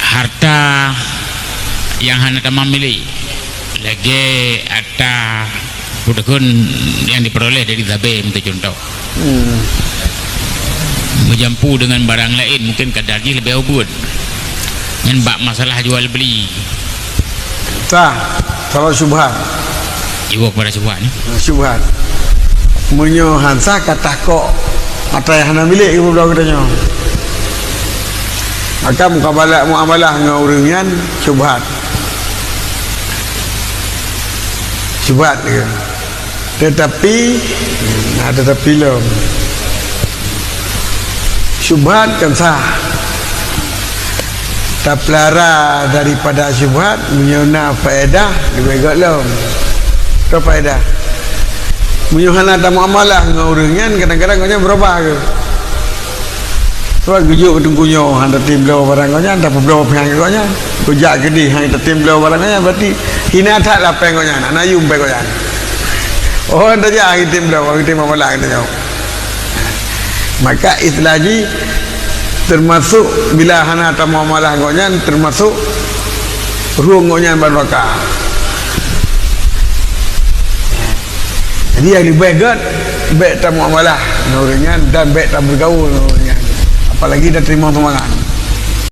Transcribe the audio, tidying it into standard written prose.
harta yang hanya tamam milik lagi ada budakun yang diperoleh dari zabe untuk contoh menjampu dengan barang lain mungkin kadarnya lebih ubud dan bak masalah jual beli kalau syubhat ibu kepada syubhat ni syubhat munyo hansa kata kok mata yang hana milik ibu belah katanya maka muamalah dengan orang syubhat dia. Tetapi lo syubhat kan sah tak pelara daripada syubhat menyona faedah lebih baik lo tu faedah menyuhana tak muamalah dengan orang kadang-kadang kau berubah ke sebab gujuk tunggunya hang tim belau barang kau tak belau pihang kau kujak gede hang tim belau barang kau berarti hina tak lah peng kau nak nayum peng kau oh anda je hang tim belau hang tim muamalah kita maka istilah ji termasuk bila hana tak muamalah kau termasuk ruang kau berbarokah. Jadi yang dibegat baik tak muamalah dengan orangnya dan baik tak bergaul dengan orangnya apalagi dah terima sumbangan